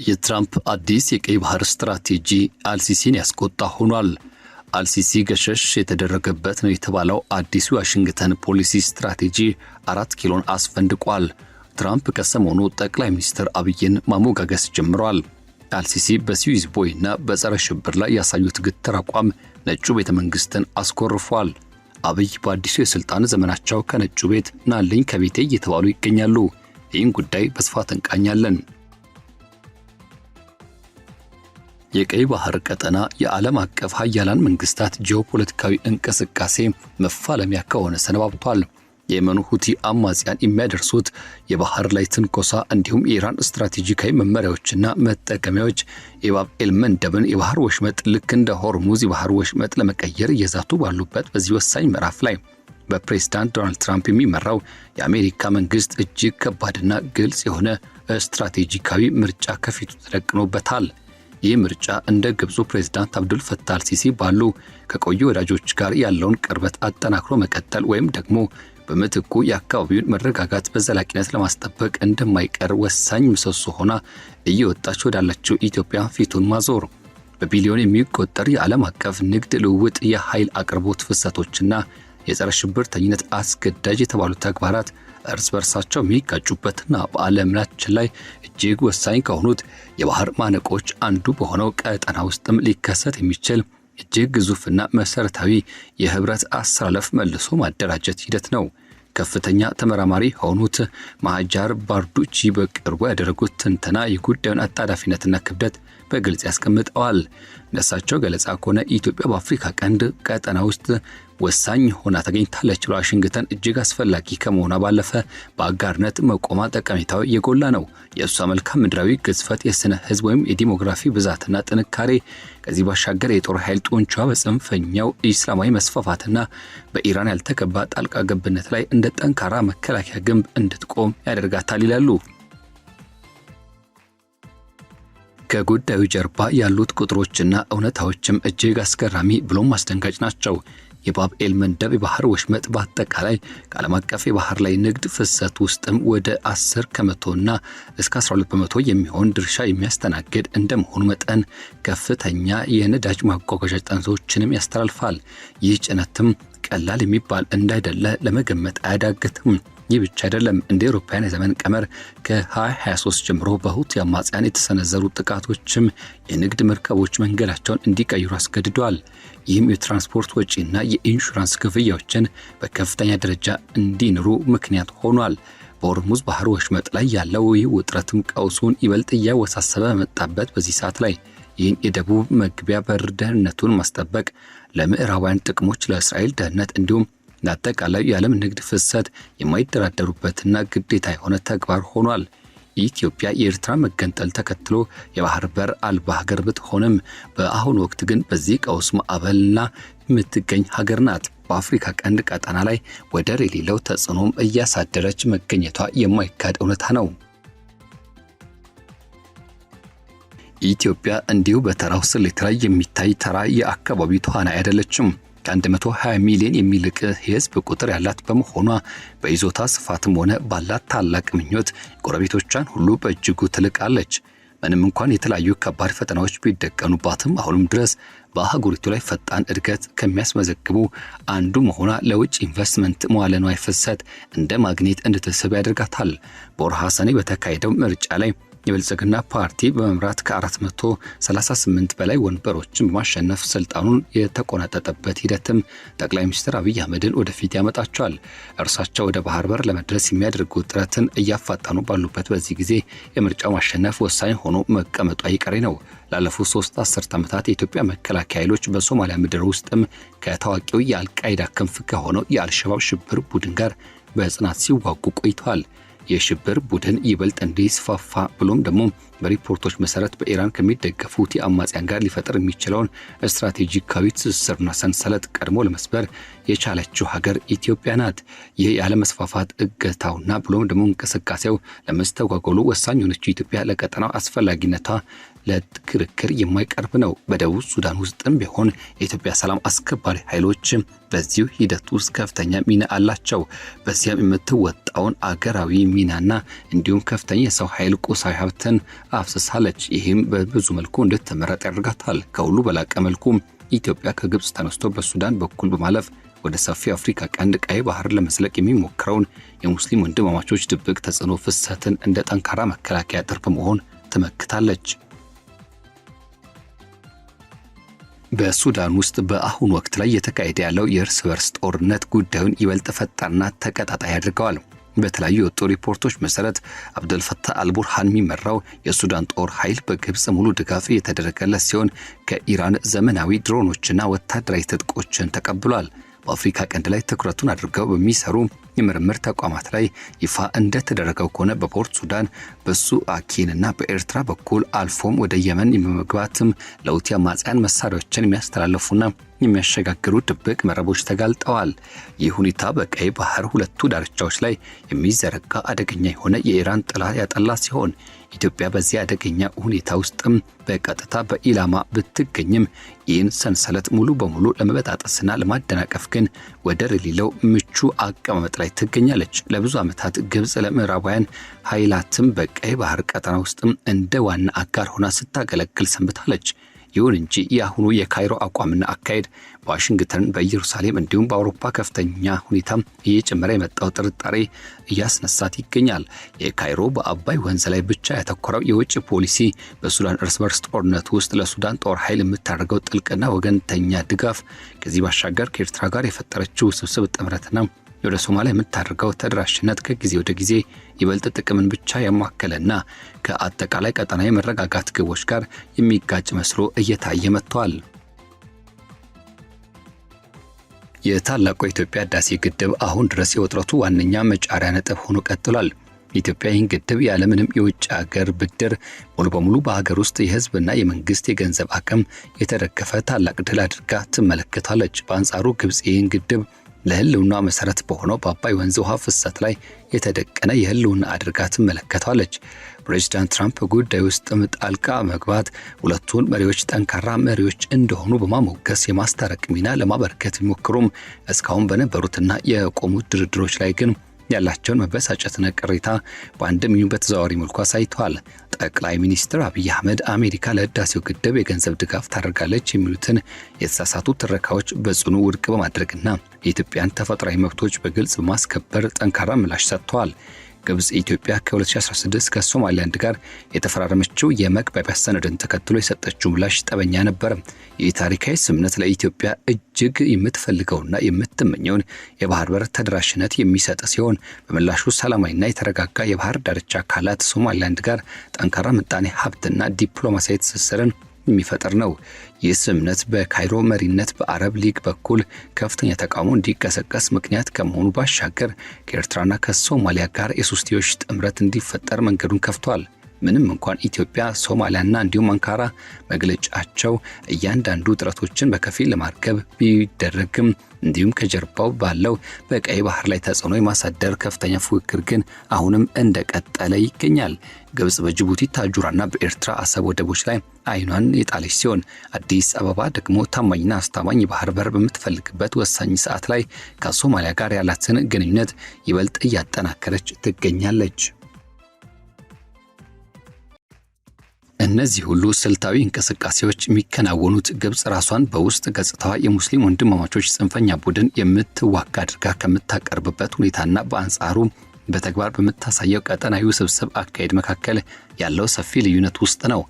የትራምፕ አዲስ የቀይ ባህር ስትራቴጂ አልሲሲን ያስቆጣ ሆኗል። አልሲሲ ገሸሽ የተደረገበት ነው የተባለው አዲሱ ዋሽንግተን ፖሊሲ ስትራቴጂ 4 ኪሎን አስፈንድቋል። ትራምፕ ከሰሞኑ ጠቅላይ ሚኒስትር አብይን ማሞጋገስ ጀምረዋል። አልሲሲ በስዊዝ ቦይና በጸረ ሽብር ላይ ያሳዩት ግትር አቋም ነጩ ቤተ መንግስትን አስኮርፏል። አብይ በአዲሱ የስልጣን ዘመናቸው ከነጩ ቤት ናልኝ ከቤቴ እየተባሉ ይገኛሉ። ይህን ጉዳይ በስፋት እንቃኛለን። የቀይ ባህር ቀጠና የዓለም አቀፍ ሀያላን መንግስታት ጂኦፖለቲካዊ እንቅስቃሴ መፋለሚያ ከሆነ ሰነባብቷል። የየመኑ ሁቲ አማጽያን የሚያደርሱት የባህር ላይ ትንኮሳ እንዲሁም የኢራን ስትራቴጂካዊ መመሪያዎችና መጠቀሚያዎች የባብ ኤልመንደብን የባህር ወሽመጥ ልክ እንደ ሆርሙዝ የባህር ወሽመጥ ለመቀየር እየዛቱ ባሉበት በዚህ ወሳኝ ምዕራፍ ላይ በፕሬዝዳንት ዶናልድ ትራምፕ የሚመራው የአሜሪካ መንግስት እጅግ ከባድና ግልጽ የሆነ ስትራቴጂካዊ ምርጫ ከፊቱ ተደቅኖበታል። ይህ ምርጫ እንደ ግብፁ ፕሬዝዳንት አብዱል ፈታህ አልሲሲ ባሉ ከቆዩ ወዳጆች ጋር ያለውን ቅርበት አጠናክሮ መቀጠል ወይም ደግሞ በምትኩ የአካባቢውን መረጋጋት በዘላቂነት ለማስጠበቅ እንደማይቀር ወሳኝ ምሰሶ ሆና እየወጣች ወዳለችው ኢትዮጵያ ፊቱን ማዞር፣ በቢሊዮን የሚቆጠር የዓለም አቀፍ ንግድ ልውውጥ፣ የኃይል አቅርቦት ፍሰቶችና የጸረ ሽብርተኝነት አስገዳጅ የተባሉ ተግባራት እርስ በርሳቸው የሚጋጩበትና በዓለማችን ላይ እጅግ ወሳኝ ከሆኑት የባህር ማነቆች አንዱ በሆነው ቀጠና ውስጥም ሊከሰት የሚችል እጅግ ግዙፍና መሰረታዊ የህብረት አሰላለፍ መልሶ ማደራጀት ሂደት ነው። ከፍተኛ ተመራማሪ ሆኑት ማሃጃር ባርዱቺ በቅርቡ ያደረጉት ትንተና የጉዳዩን አጣዳፊነትና ክብደት በግልጽ ያስቀምጠዋል። እንደሳቸው ገለጻ ከሆነ ኢትዮጵያ በአፍሪካ ቀንድ ቀጠና ውስጥ ወሳኝ ሆና ተገኝታለች። ዋሽንግተን እጅግ አስፈላጊ ከመሆኗ ባለፈ በአጋርነት መቆማ ጠቀሜታው የጎላ ነው። የእሷ መልክዓ ምድራዊ ግዝፈት፣ የስነ ህዝብ ወይም የዲሞግራፊ ብዛትና ጥንካሬ፣ ከዚህ ባሻገር የጦር ኃይል ጡንቻዋ በጽንፈኛው ኢስላማዊ መስፋፋትና በኢራን ያልተገባ ጣልቃ ገብነት ላይ እንደ ጠንካራ መከላከያ ግንብ እንድትቆም ያደርጋታል ይላሉ። ከጉዳዩ ጀርባ ያሉት ቁጥሮችና እውነታዎችም እጅግ አስገራሚ ብሎም አስደንጋጭ ናቸው። የባብ ኤልመንደብ የባህር ወሽመጥ በአጠቃላይ ከዓለም አቀፍ የባህር ላይ ንግድ ፍሰት ውስጥም ወደ 10 ከመቶና እስከ 12 በመቶ የሚሆን ድርሻ የሚያስተናግድ እንደመሆኑ መጠን ከፍተኛ የነዳጅ ማጓጓዣ ጭነቶችንም ያስተላልፋል። ይህ ጭነትም ቀላል የሚባል እንዳይደለ ለመገመት አያዳግትም። ይህ ብቻ አይደለም። እንደ አውሮፓውያን የዘመን ቀመር ከ2023 ጀምሮ በሁቲ አማጽያን የተሰነዘሩ ጥቃቶችም የንግድ መርከቦች መንገዳቸውን እንዲቀይሩ አስገድደዋል። ይህም የትራንስፖርት ወጪና የኢንሹራንስ ክፍያዎችን በከፍተኛ ደረጃ እንዲንሩ ምክንያት ሆኗል። በሆርሙዝ ባህር ወሽመጥ ላይ ያለው ይህ ውጥረትም ቀውሱን ይበልጥ እያወሳሰበ መጣበት በዚህ ሰዓት ላይ ይህን የደቡብ መግቢያ በር ደህንነቱን ማስጠበቅ ለምዕራባውያን ጥቅሞች፣ ለእስራኤል ደህንነት እንዲሁም ለአጠቃላይ የዓለም ንግድ ፍሰት የማይደራደሩበትና ግዴታ የሆነ ተግባር ሆኗል። ኢትዮጵያ የኤርትራ መገንጠል ተከትሎ የባህር በር አልባ ሀገር ብትሆንም በአሁኑ ወቅት ግን በዚህ ቀውስ ማዕበልና የምትገኝ ሀገር ናት። በአፍሪካ ቀንድ ቀጠና ላይ ወደር የሌለው ተጽዕኖም እያሳደረች መገኘቷ የማይካድ እውነታ ነው። ኢትዮጵያ እንዲሁ በተራው ስሌት ላይ የሚታይ ተራ የአካባቢ ተዋናይ አይደለችም። ከ120 ሚሊዮን የሚልቅ የህዝብ ቁጥር ያላት በመሆኗ በይዞታ ስፋትም ሆነ ባላት ታላቅ ምኞት ጎረቤቶቿን ሁሉ በእጅጉ ትልቃለች። ምንም እንኳን የተለያዩ ከባድ ፈተናዎች ቢደቀኑባትም አሁንም ድረስ በአህጉሪቱ ላይ ፈጣን እድገት ከሚያስመዘግቡ አንዱ መሆኗ ለውጭ ኢንቨስትመንት መዋለ ንዋይ ፍሰት እንደ ማግኔት እንድትስብ ያደርጋታል። በወርሃ ሰኔ በተካሄደው ምርጫ ላይ የብልጽግና ፓርቲ በመምራት ከ438 በላይ ወንበሮችን በማሸነፍ ስልጣኑን የተቆናጠጠበት ሂደትም ጠቅላይ ሚኒስትር አብይ አህመድን ወደፊት ያመጣቸዋል። እርሳቸው ወደ ባህር በር ለመድረስ የሚያደርጉት ጥረትን እያፋጠኑ ባሉበት በዚህ ጊዜ የምርጫው ማሸነፍ ወሳኝ ሆኖ መቀመጡ አይቀሬ ነው። ላለፉት 3 አስርት ዓመታት የኢትዮጵያ መከላከያ ኃይሎች በሶማሊያ ምድር ውስጥም ከታዋቂው የአልቃይዳ ክንፍ ከሆነው የአልሸባብ ሽብር ቡድን ጋር በጽናት ሲዋጉ ቆይተዋል። የሽብር ቡድን ይበልጥ እንዲስፋፋ ብሎም ደግሞ በሪፖርቶች መሰረት በኢራን ከሚደገፉት የአማጽያን ጋር ሊፈጠር የሚችለውን ስትራቴጂካዊ ትስስርና ሰንሰለት ቀድሞ ለመስበር የቻለችው ሀገር ኢትዮጵያ ናት። ይህ ያለመስፋፋት እገታውና ብሎም ደግሞ እንቅስቃሴው ለመስተጓጎሉ ወሳኝ የሆነችው ኢትዮጵያ ለቀጠናው አስፈላጊነቷ ለክርክር የማይቀርብ ነው። በደቡብ ሱዳን ውስጥም ቢሆን የኢትዮጵያ ሰላም አስከባሪ ኃይሎች በዚሁ ሂደት ውስጥ ከፍተኛ ሚና አላቸው። በዚያም የምትወጣውን አገራዊ ሚናና እንዲሁም ከፍተኛ የሰው ኃይል ቁሳዊ ሀብትን አፍስሳለች። ይህም በብዙ መልኩ እንድትመረጥ ያደርጋታል። ከሁሉ በላቀ መልኩ ኢትዮጵያ ከግብጽ ተነስቶ በሱዳን በኩል በማለፍ ወደ ሰፊው አፍሪካ ቀንድ ቀይ ባህር ለመዝለቅ የሚሞክረውን የሙስሊም ወንድማማቾች ድብቅ ተጽዕኖ ፍሰትን እንደ ጠንካራ መከላከያ አጥር በመሆን ትመክታለች። በሱዳን ውስጥ በአሁኑ ወቅት ላይ የተካሄደ ያለው የእርስ በርስ ጦርነት ጉዳዩን ይበልጥ ፈጣንና ተቀጣጣይ ያደርገዋል። በተለያዩ የወጡ ሪፖርቶች መሰረት አብደልፈታህ አልቡርሃን የሚመራው የሱዳን ጦር ኃይል በግብጽ ሙሉ ድጋፍ የተደረገለት ሲሆን ከኢራን ዘመናዊ ድሮኖችና ወታደራዊ ትጥቆችን ተቀብሏል። በአፍሪካ ቀንድ ላይ ትኩረቱን አድርገው በሚሰሩ የምርምር ተቋማት ላይ ይፋ እንደተደረገው ከሆነ በፖርት ሱዳን በሱአኪንና በኤርትራ በኩል አልፎም ወደ የመን በመግባትም ለሁቲ አማጽያን መሳሪያዎችን የሚያስተላልፉና የሚያሸጋግሩ ድብቅ መረቦች ተጋልጠዋል። ይህ ሁኔታ በቀይ ባህር ሁለቱ ዳርቻዎች ላይ የሚዘረጋ አደገኛ የሆነ የኢራን ጥላ ያጠላ ሲሆን ኢትዮጵያ በዚህ አደገኛ ሁኔታ ውስጥም በቀጥታ በኢላማ ብትገኝም ይህን ሰንሰለት ሙሉ በሙሉ ለመበጣጠስና ለማደናቀፍ ግን ወደር የሌለው ምቹ አቀማመጥ ላይ ትገኛለች። ለብዙ ዓመታት ግብጽ ለምዕራባውያን ኃይላትም በቀይ ባህር ቀጠና ውስጥም እንደ ዋና አጋር ሆና ስታገለግል ሰንብታለች። ይሁን እንጂ የአሁኑ የካይሮ አቋምና አካሄድ በዋሽንግተን በኢየሩሳሌም እንዲሁም በአውሮፓ ከፍተኛ ሁኔታ እየጨመረ የመጣው ጥርጣሬ እያስነሳት ይገኛል። የካይሮ በአባይ ወንዝ ላይ ብቻ ያተኮረው የውጭ ፖሊሲ በሱዳን እርስ በርስ ጦርነት ውስጥ ለሱዳን ጦር ኃይል የምታደርገው ጥልቅና ወገንተኛ ድጋፍ ከዚህ ባሻገር ከኤርትራ ጋር የፈጠረችው ውስብስብ ጥምረትና ወደ ሶማሊያ የምታደርገው ተደራሽነት ከጊዜ ወደ ጊዜ ይበልጥ ጥቅምን ብቻ ያማከለና ከአጠቃላይ ቀጠናዊ መረጋጋት ግቦች ጋር የሚጋጭ መስሎ እየታየ መጥቷል። የታላቁ የኢትዮጵያ ህዳሴ ግድብ አሁን ድረስ የውጥረቱ ዋነኛ መጫሪያ ነጥብ ሆኖ ቀጥሏል። ኢትዮጵያ ይህን ግድብ ያለምንም የውጭ ሀገር ብድር ሙሉ በሙሉ በሀገር ውስጥ የህዝብና የመንግስት የገንዘብ አቅም የተደገፈ ታላቅ ድል አድርጋ ትመለከታለች። በአንጻሩ ግብጽ ይህን ግድብ ለህልውና መሰረት በሆነው በአባይ ወንዝ ውሃ ፍሰት ላይ የተደቀነ የህልውና አድርጋ ትመለከታለች። ፕሬዚዳንት ትራምፕ ጉዳይ ውስጥ ጣልቃ መግባት ሁለቱን መሪዎች ጠንካራ መሪዎች እንደሆኑ በማሞገስ የማስታረቅ ሚና ለማበርከት ቢሞክሩም እስካሁን በነበሩትና የቆሙት ድርድሮች ላይ ግን ያላቸውን መበሳጨትና ቅሬታ በአንድም ይሁን በተዘዋዋሪ መልኩ አሳይተዋል። ጠቅላይ ሚኒስትር አብይ አህመድ አሜሪካ ለህዳሴው ግድብ የገንዘብ ድጋፍ ታደርጋለች የሚሉትን የተሳሳቱ ትረካዎች በጽኑ ውድቅ በማድረግና የኢትዮጵያን ተፈጥሯዊ መብቶች በግልጽ በማስከበር ጠንካራ ምላሽ ሰጥተዋል። ግብጽ ኢትዮጵያ ከ2016 ከሶማሊላንድ ጋር የተፈራረመችው የመግባቢያ ሰነድን ተከትሎ የሰጠችው ምላሽ ጠበኛ ነበር። ይህ ታሪካዊ ስምምነት ለኢትዮጵያ እጅግ የምትፈልገውና የምትመኘውን የባህር በር ተደራሽነት የሚሰጥ ሲሆን በምላሹ ሰላማዊና የተረጋጋ የባህር ዳርቻ አካላት ሶማሊላንድ ጋር ጠንካራ ምጣኔ ሀብትና ዲፕሎማሲያዊ ትስስርን የሚፈጠር ነው። ይህ ስምምነት በካይሮ መሪነት በአረብ ሊግ በኩል ከፍተኛ ተቃውሞ እንዲቀሰቀስ ምክንያት ከመሆኑ ባሻገር ከኤርትራና ከሶማሊያ ጋር የሶስትዮሽ ጥምረት እንዲፈጠር መንገዱን ከፍቷል። ምንም እንኳን ኢትዮጵያ፣ ሶማሊያና እንዲሁም አንካራ መግለጫቸው እያንዳንዱ ጥረቶችን በከፊል ለማርገብ ቢደረግም እንዲሁም ከጀርባው ባለው በቀይ ባህር ላይ ተጽዕኖ የማሳደር ከፍተኛ ፉክክር ግን አሁንም እንደቀጠለ ይገኛል። ግብጽ በጅቡቲ ታጁራና በኤርትራ አሰብ ወደቦች ላይ አይኗን የጣለች ሲሆን አዲስ አበባ ደግሞ ታማኝና አስተማማኝ የባህር በር በምትፈልግበት ወሳኝ ሰዓት ላይ ከሶማሊያ ጋር ያላትን ግንኙነት ይበልጥ እያጠናከረች ትገኛለች። እነዚህ ሁሉ ስልታዊ እንቅስቃሴዎች የሚከናወኑት ግብጽ ራሷን በውስጥ ገጽታዋ የሙስሊም ወንድማማቾች ጽንፈኛ ቡድን የምትዋጋ አድርጋ ከምታቀርብበት ሁኔታና በአንጻሩ በተግባር በምታሳየው ቀጠናዊ ውስብስብ አካሄድ መካከል ያለው ሰፊ ልዩነት ውስጥ ነው።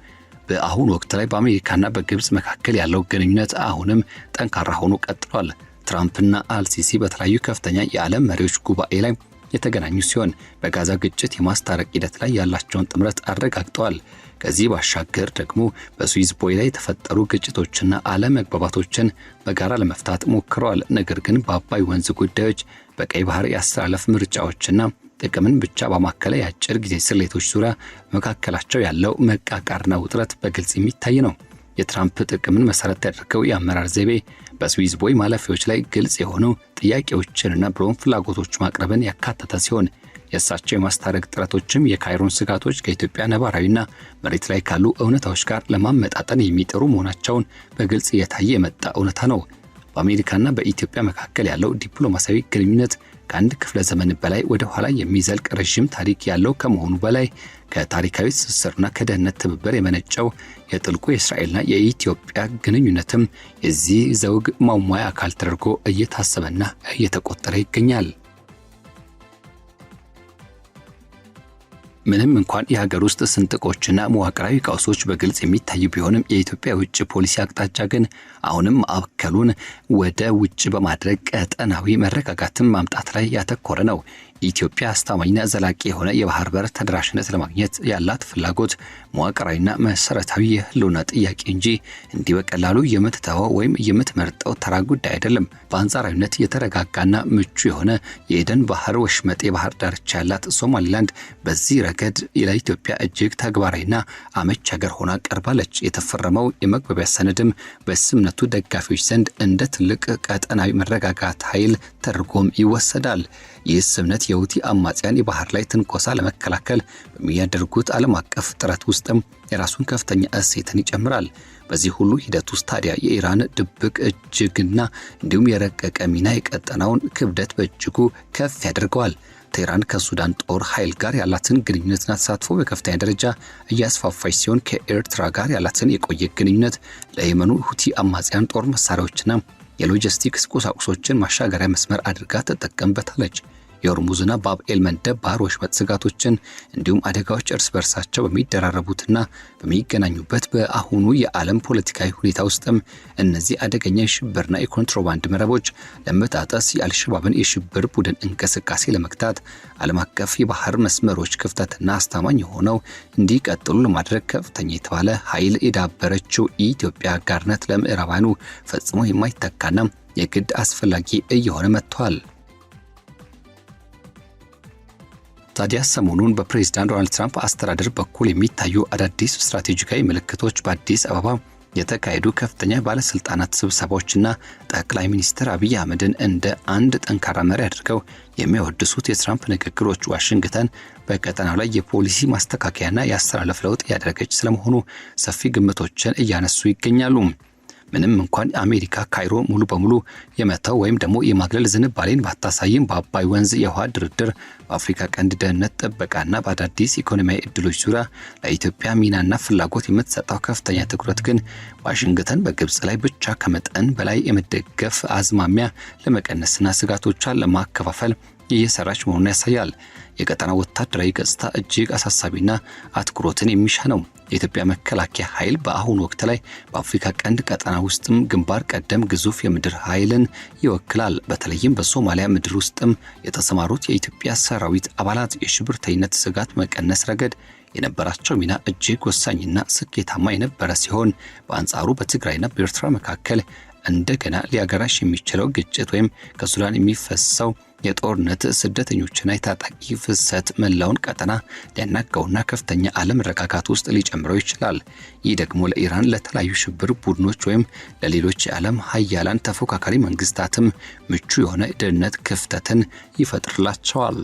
በአሁኑ ወቅት ላይ በአሜሪካና በግብጽ መካከል ያለው ግንኙነት አሁንም ጠንካራ ሆኖ ቀጥሏል። ትራምፕና አልሲሲ በተለያዩ ከፍተኛ የዓለም መሪዎች ጉባኤ ላይ የተገናኙ ሲሆን በጋዛ ግጭት የማስታረቅ ሂደት ላይ ያላቸውን ጥምረት አረጋግጠዋል። ከዚህ ባሻገር ደግሞ በስዊዝ ቦይ ላይ የተፈጠሩ ግጭቶችና አለመግባባቶችን በጋራ ለመፍታት ሞክረዋል። ነገር ግን በአባይ ወንዝ ጉዳዮች፣ በቀይ ባህር የአስተላለፍ ምርጫዎችና ጥቅምን ብቻ በማከለ የአጭር ጊዜ ስሌቶች ዙሪያ መካከላቸው ያለው መቃቃርና ውጥረት በግልጽ የሚታይ ነው። የትራምፕ ጥቅምን መሰረት ያደረገው የአመራር ዘይቤ በስዊዝ ቦይ ማለፊያዎች ላይ ግልጽ የሆኑ ጥያቄዎችንና ብሎም ፍላጎቶች ማቅረብን ያካተተ ሲሆን የእሳቸው የማስታረቅ ጥረቶችም የካይሮን ስጋቶች ከኢትዮጵያ ነባራዊና መሬት ላይ ካሉ እውነታዎች ጋር ለማመጣጠን የሚጥሩ መሆናቸውን በግልጽ እየታየ የመጣ እውነታ ነው። በአሜሪካና በኢትዮጵያ መካከል ያለው ዲፕሎማሲያዊ ግንኙነት ከአንድ ክፍለ ዘመን በላይ ወደ ኋላ የሚዘልቅ ረዥም ታሪክ ያለው ከመሆኑ በላይ ከታሪካዊ ትስስርና ከደህንነት ትብብር የመነጨው የጥልቁ የእስራኤልና የኢትዮጵያ ግንኙነትም የዚህ ዘውግ ማሟያ አካል ተደርጎ እየታሰበና እየተቆጠረ ይገኛል። ምንም እንኳን የሀገር ውስጥ ስንጥቆችና መዋቅራዊ ቀውሶች በግልጽ የሚታዩ ቢሆንም የኢትዮጵያ ውጭ ፖሊሲ አቅጣጫ ግን አሁንም ማዕከሉን ወደ ውጭ በማድረግ ቀጠናዊ መረጋጋትን ማምጣት ላይ ያተኮረ ነው። ኢትዮጵያ አስተማማኝና ዘላቂ የሆነ የባህር በር ተደራሽነት ለማግኘት ያላት ፍላጎት መዋቅራዊና መሰረታዊ የህልውና ጥያቄ እንጂ እንዲህ በቀላሉ የምትተወው ወይም የምትመርጠው ተራ ጉዳይ አይደለም። በአንጻራዊነት የተረጋጋና ምቹ የሆነ የኤደን ባህር ወሽመጥ የባህር ዳርቻ ያላት ሶማሊላንድ በዚህ ረገድ ለኢትዮጵያ እጅግ ተግባራዊና አመች ሀገር ሆና ቀርባለች። የተፈረመው የመግባቢያ ሰነድም በስምነቱ ደጋፊዎች ዘንድ እንደ ትልቅ ቀጠናዊ መረጋጋት ኃይል ተደርጎም ይወሰዳል። ይህ ስምነት የሁቲ አማጽያን የባህር ላይ ትንኮሳ ለመከላከል በሚያደርጉት ዓለም አቀፍ ጥረት ውስጥም የራሱን ከፍተኛ እሴትን ይጨምራል። በዚህ ሁሉ ሂደት ውስጥ ታዲያ የኢራን ድብቅ እጅግና እንዲሁም የረቀቀ ሚና የቀጠናውን ክብደት በእጅጉ ከፍ ያደርገዋል። ቴህራን ከሱዳን ጦር ኃይል ጋር ያላትን ግንኙነትና ተሳትፎ በከፍተኛ ደረጃ እያስፋፋች ሲሆን ከኤርትራ ጋር ያላትን የቆየ ግንኙነት ለየመኑ ሁቲ አማጽያን ጦር መሳሪያዎችና የሎጂስቲክስ ቁሳቁሶችን ማሻገሪያ መስመር አድርጋ ተጠቀምበታለች። የሆርሙዝና ባብ ኤል መንደብ ባህር ወሽመጥ ስጋቶችን እንዲሁም አደጋዎች እርስ በርሳቸው በሚደራረቡትና በሚገናኙበት በአሁኑ የዓለም ፖለቲካዊ ሁኔታ ውስጥም እነዚህ አደገኛ የሽብርና የኮንትሮባንድ መረቦች ለመጣጠስ የአልሸባብን የሽብር ቡድን እንቅስቃሴ ለመግታት ዓለም አቀፍ የባህር መስመሮች ክፍተትና አስተማማኝ ሆነው እንዲቀጥሉ ለማድረግ ከፍተኛ የተባለ ኃይል የዳበረችው ኢትዮጵያ አጋርነት ለምዕራባውያኑ ፈጽሞ የማይተካና የግድ አስፈላጊ እየሆነ መጥቷል። ታዲያ ሰሞኑን በፕሬዝዳንት ዶናልድ ትራምፕ አስተዳደር በኩል የሚታዩ አዳዲስ ስትራቴጂካዊ ምልክቶች በአዲስ አበባ የተካሄዱ ከፍተኛ ባለስልጣናት ስብሰባዎችና ጠቅላይ ሚኒስትር አብይ አህመድን እንደ አንድ ጠንካራ መሪ አድርገው የሚያወድሱት የትራምፕ ንግግሮች ዋሽንግተን በቀጠናው ላይ የፖሊሲ ማስተካከያና የአስተላለፍ ለውጥ ያደረገች ስለመሆኑ ሰፊ ግምቶችን እያነሱ ይገኛሉ። ምንም እንኳን አሜሪካ ካይሮ ሙሉ በሙሉ የመተው ወይም ደግሞ የማግለል ዝንባሌን ባታሳይም በአባይ ወንዝ የውሃ ድርድር፣ በአፍሪካ ቀንድ ደህንነት ጥበቃና በአዳዲስ ኢኮኖሚያዊ እድሎች ዙሪያ ለኢትዮጵያ ሚናና ፍላጎት የምትሰጠው ከፍተኛ ትኩረት ግን ዋሽንግተን በግብጽ ላይ ብቻ ከመጠን በላይ የመደገፍ አዝማሚያ ለመቀነስና ስጋቶቿን ለማከፋፈል እየሰራች መሆኑን ያሳያል። የቀጠናው ወታደራዊ ገጽታ እጅግ አሳሳቢና አትኩሮትን የሚሻ ነው። የኢትዮጵያ መከላከያ ኃይል በአሁኑ ወቅት ላይ በአፍሪካ ቀንድ ቀጠና ውስጥም ግንባር ቀደም ግዙፍ የምድር ኃይልን ይወክላል። በተለይም በሶማሊያ ምድር ውስጥም የተሰማሩት የኢትዮጵያ ሰራዊት አባላት የሽብርተኝነት ስጋት መቀነስ ረገድ የነበራቸው ሚና እጅግ ወሳኝና ስኬታማ የነበረ ሲሆን፣ በአንጻሩ በትግራይና በኤርትራ መካከል እንደገና ሊያገራሽ የሚችለው ግጭት ወይም ከሱዳን የሚፈሰው የጦርነት ስደተኞችና የታጣቂ ፍሰት መላውን ቀጠና ሊያናጋውና ከፍተኛ አለመረጋጋት ውስጥ ሊጨምረው ይችላል። ይህ ደግሞ ለኢራን፣ ለተለያዩ ሽብር ቡድኖች ወይም ለሌሎች የዓለም ሀያላን ተፎካካሪ መንግስታትም ምቹ የሆነ ደህንነት ክፍተትን ይፈጥርላቸዋል።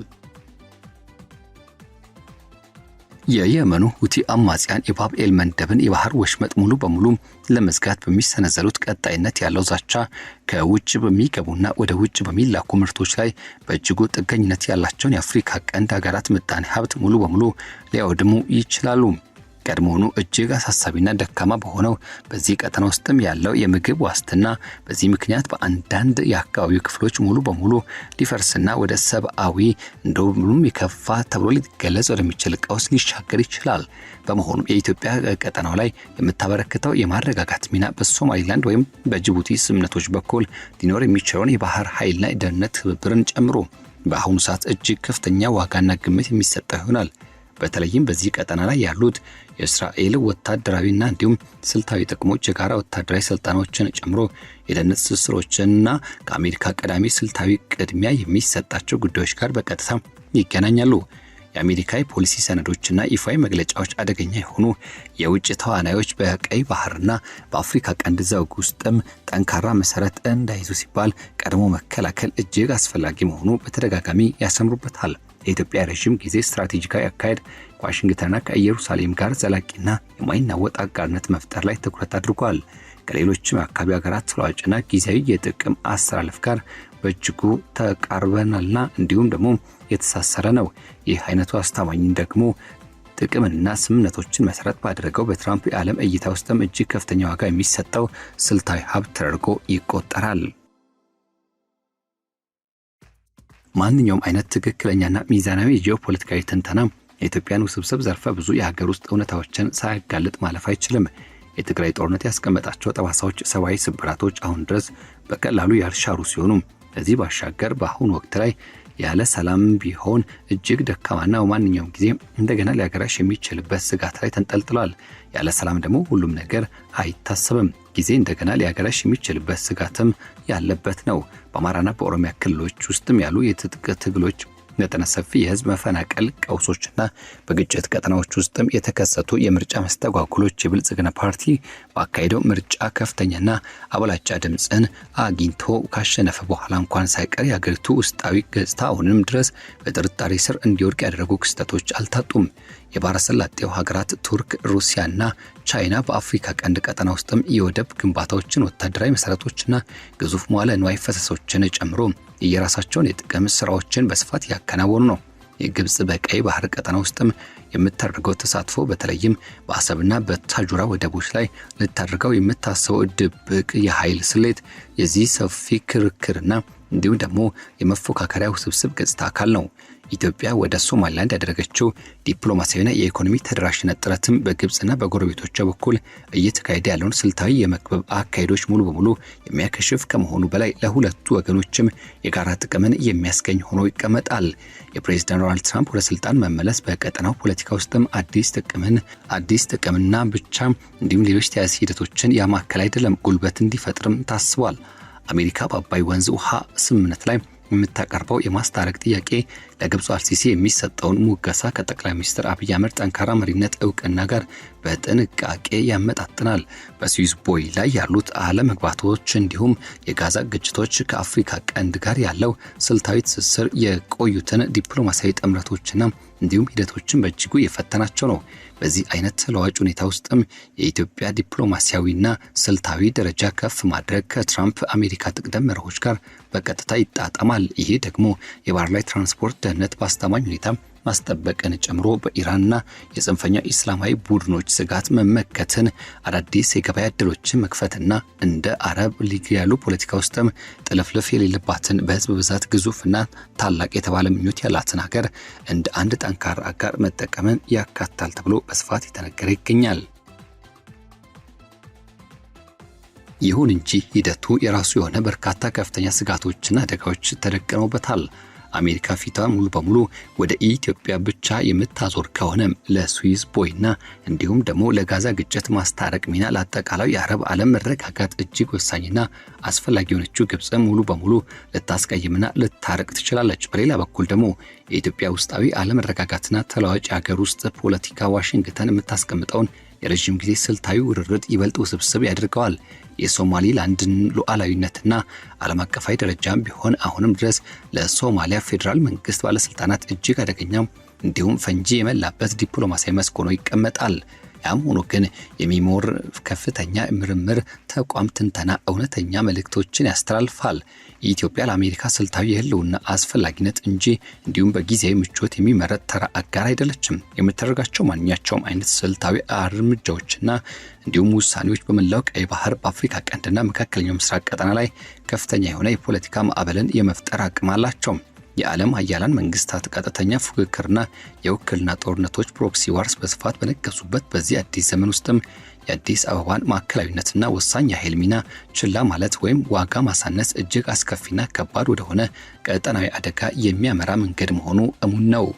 የየመኑ ሁቲ አማጽያን የባብ ኤል መንደብን የባህር ወሽመጥ ሙሉ በሙሉ ለመዝጋት በሚሰነዘሩት ቀጣይነት ያለው ዛቻ ከውጭ በሚገቡና ወደ ውጭ በሚላኩ ምርቶች ላይ በእጅጉ ጥገኝነት ያላቸውን የአፍሪካ ቀንድ ሀገራት ምጣኔ ሀብት ሙሉ በሙሉ ሊያወድሙ ይችላሉ። ቀድሞውኑ እጅግ አሳሳቢና ደካማ በሆነው በዚህ ቀጠና ውስጥም ያለው የምግብ ዋስትና በዚህ ምክንያት በአንዳንድ የአካባቢው ክፍሎች ሙሉ በሙሉ ሊፈርስና ወደ ሰብአዊ እንደውም የከፋ ተብሎ ሊገለጽ ወደሚችል ቀውስ ሊሻገር ይችላል። በመሆኑም የኢትዮጵያ ቀጠናው ላይ የምታበረክተው የማረጋጋት ሚና በሶማሊላንድ ወይም በጅቡቲ ስምነቶች በኩል ሊኖር የሚችለውን የባህር ኃይልና የደህንነት ትብብርን ጨምሮ በአሁኑ ሰዓት እጅግ ከፍተኛ ዋጋና ግምት የሚሰጠው ይሆናል። በተለይም በዚህ ቀጠና ላይ ያሉት የእስራኤል ወታደራዊና እንዲሁም ስልታዊ ጥቅሞች የጋራ ወታደራዊ ስልጣኖችን ጨምሮ የደህንነት ትስስሮችንና ከአሜሪካ ቀዳሚ ስልታዊ ቅድሚያ የሚሰጣቸው ጉዳዮች ጋር በቀጥታ ይገናኛሉ። የአሜሪካ ፖሊሲ ሰነዶችና ይፋዊ መግለጫዎች አደገኛ የሆኑ የውጭ ተዋናዮች በቀይ ባህርና በአፍሪካ ቀንድ ዘውግ ውስጥም ጠንካራ መሰረት እንዳይዙ ሲባል ቀድሞ መከላከል እጅግ አስፈላጊ መሆኑ በተደጋጋሚ ያሰምሩበታል። የኢትዮጵያ ረጅም ጊዜ ስትራቴጂካዊ አካሄድ ከዋሽንግተንና ከኢየሩሳሌም ጋር ዘላቂና የማይናወጥ አጋርነት መፍጠር ላይ ትኩረት አድርጓል። ከሌሎችም አካባቢ ሀገራት ተለዋዋጭና ጊዜያዊ የጥቅም አስተላለፍ ጋር በእጅጉ ተቃርበናልና እንዲሁም ደግሞ የተሳሰረ ነው። ይህ አይነቱ አስተማማኝ ደግሞ ጥቅምና ስምምነቶችን መሰረት ባደረገው በትራምፕ የዓለም እይታ ውስጥም እጅግ ከፍተኛ ዋጋ የሚሰጠው ስልታዊ ሀብት ተደርጎ ይቆጠራል። ማንኛውም አይነት ትክክለኛና ሚዛናዊ ጂኦፖለቲካዊ ትንተና የኢትዮጵያን ውስብስብ ዘርፈ ብዙ የሀገር ውስጥ እውነታዎችን ሳያጋልጥ ማለፍ አይችልም። የትግራይ ጦርነት ያስቀመጣቸው ጠባሳዎች፣ ሰብአዊ ስብራቶች አሁን ድረስ በቀላሉ ያልሻሩ ሲሆኑ ከዚህ ባሻገር በአሁኑ ወቅት ላይ ያለ ሰላም ቢሆን እጅግ ደካማና በማንኛውም ጊዜ እንደገና ሊያገራሽ የሚችልበት ስጋት ላይ ተንጠልጥሏል። ያለ ሰላም ደግሞ ሁሉም ነገር አይታሰብም። ጊዜ እንደገና ሊያገራሽ የሚችልበት ስጋትም ያለበት ነው። በአማራና በኦሮሚያ ክልሎች ውስጥም ያሉ የትጥቅ ትግሎች፣ መጠነ ሰፊ የህዝብ መፈናቀል ቀውሶችና በግጭት ቀጠናዎች ውስጥም የተከሰቱ የምርጫ መስተጓጉሎች የብልጽግና ፓርቲ ባካሄደው ምርጫ ከፍተኛና አብላጫ ድምፅን አግኝቶ ካሸነፈ በኋላ እንኳን ሳይቀር የሀገሪቱ ውስጣዊ ገጽታ አሁንም ድረስ በጥርጣሬ ስር እንዲወድቅ ያደረጉ ክስተቶች አልታጡም። የባህረ ሰላጤው ሀገራት ቱርክ፣ ሩሲያና ቻይና በአፍሪካ ቀንድ ቀጠና ውስጥም የወደብ ግንባታዎችን፣ ወታደራዊ መሰረቶችና ግዙፍ መዋለ ንዋይ ፈሰሶችን ጨምሮ የራሳቸውን የጥቅም ስራዎችን በስፋት ያከናወኑ ነው። የግብጽ በቀይ ባህር ቀጠና ውስጥም የምታደርገው ተሳትፎ በተለይም በአሰብና በታጁራ ወደቦች ላይ ልታደርገው የምታስበው ድብቅ የኃይል ስሌት የዚህ ሰፊ ክርክርና እንዲሁም ደግሞ የመፎካከሪያ ውስብስብ ገጽታ አካል ነው። ኢትዮጵያ ወደ ሶማሊላንድ ያደረገችው ዲፕሎማሲያዊና የኢኮኖሚ ተደራሽነት ጥረትም በግብጽና በጎረቤቶቿ በኩል እየተካሄደ ያለውን ስልታዊ የመክበብ አካሄዶች ሙሉ በሙሉ የሚያከሽፍ ከመሆኑ በላይ ለሁለቱ ወገኖችም የጋራ ጥቅምን የሚያስገኝ ሆኖ ይቀመጣል። የፕሬዝዳንት ዶናልድ ትራምፕ ወደ ስልጣን መመለስ በቀጠናው ፖለቲካ ውስጥም አዲስ ጥቅምና ብቻ እንዲሁም ሌሎች ተያያዥ ሂደቶችን ያማከለ አይደለም፣ ጉልበት እንዲፈጥርም ታስቧል። አሜሪካ በአባይ ወንዝ ውሃ ስምምነት ላይ የምታቀርበው የማስታረቅ ጥያቄ ለግብጽ አልሲሲ የሚሰጠውን ሙገሳ ከጠቅላይ ሚኒስትር አብይ አህመድ ጠንካራ መሪነት እውቅና ጋር በጥንቃቄ ያመጣጥናል። በስዊዝ ቦይ ላይ ያሉት አለመግባባቶች እንዲሁም የጋዛ ግጭቶች ከአፍሪካ ቀንድ ጋር ያለው ስልታዊ ትስስር የቆዩትን ዲፕሎማሲያዊ ጥምረቶችና እንዲሁም ሂደቶችን በእጅጉ የፈተናቸው ነው። በዚህ አይነት ተለዋጭ ሁኔታ ውስጥም የኢትዮጵያ ዲፕሎማሲያዊና ስልታዊ ደረጃ ከፍ ማድረግ ከትራምፕ አሜሪካ ጥቅደም መርሆች ጋር በቀጥታ ይጣጣማል። ይሄ ደግሞ የባህር ላይ ትራንስፖርት ደህንነት በአስተማማኝ ሁኔታ ማስጠበቅን ጨምሮ በኢራንና የጽንፈኛ ኢስላማዊ ቡድኖች ስጋት መመከትን፣ አዳዲስ የገበያ ዕድሎችን መክፈትና እንደ አረብ ሊግ ያሉ ፖለቲካ ውስጥም ጥልፍልፍ የሌለባትን በህዝብ ብዛት ግዙፍና ታላቅ የተባለ ምኞት ያላትን ሀገር እንደ አንድ ጠንካራ አጋር መጠቀምን ያካታል ተብሎ በስፋት የተነገረ ይገኛል። ይሁን እንጂ ሂደቱ የራሱ የሆነ በርካታ ከፍተኛ ስጋቶችና አደጋዎች ተደቅነውበታል። አሜሪካ ፊቷን ሙሉ በሙሉ ወደ ኢትዮጵያ ብቻ የምታዞር ከሆነም ለስዊዝ ቦይና እንዲሁም ደግሞ ለጋዛ ግጭት ማስታረቅ ሚና ለአጠቃላይ የአረብ ዓለም መረጋጋት እጅግ ወሳኝና አስፈላጊ የሆነችው ግብጽ ሙሉ በሙሉ ልታስቀይምና ልታረቅ ትችላለች። በሌላ በኩል ደግሞ የኢትዮጵያ ውስጣዊ አለመረጋጋትና ተለዋጭ ሀገር ውስጥ ፖለቲካ ዋሽንግተን የምታስቀምጠውን የረጅም ጊዜ ስልታዊ ውርርድ ይበልጥ ውስብስብ ያደርገዋል። የሶማሊላንድን ሉዓላዊነትና ዓለም አቀፋዊ ደረጃም ቢሆን አሁንም ድረስ ለሶማሊያ ፌዴራል መንግስት ባለስልጣናት እጅግ አደገኛ እንዲሁም ፈንጂ የመላበት ዲፕሎማሲያዊ መስክ ሆኖ ይቀመጣል። ያም ሆኖ ግን የሚሞር ከፍተኛ ምርምር ተቋም ትንተና እውነተኛ መልእክቶችን ያስተላልፋል። ኢትዮጵያ ለአሜሪካ ስልታዊ የህልውና አስፈላጊነት እንጂ እንዲሁም በጊዜያዊ ምቾት የሚመረጥ ተራ አጋር አይደለችም። የምታደርጋቸው ማንኛቸውም አይነት ስልታዊ እርምጃዎችና እንዲሁም ውሳኔዎች በመላው ቀይ ባህር፣ በአፍሪካ ቀንድና መካከለኛው ምስራቅ ቀጠና ላይ ከፍተኛ የሆነ የፖለቲካ ማዕበልን የመፍጠር አቅም አላቸው። የዓለም ሀያላን መንግስታት ቀጥተኛ ፉክክርና የውክልና ጦርነቶች ፕሮክሲ ዋርስ በስፋት በነገሱበት በዚህ አዲስ ዘመን ውስጥም የአዲስ አበባን ማዕከላዊነትና ወሳኝ የኃይል ሚና ችላ ማለት ወይም ዋጋ ማሳነስ እጅግ አስከፊና ከባድ ወደሆነ ቀጠናዊ አደጋ የሚያመራ መንገድ መሆኑ እሙን ነው።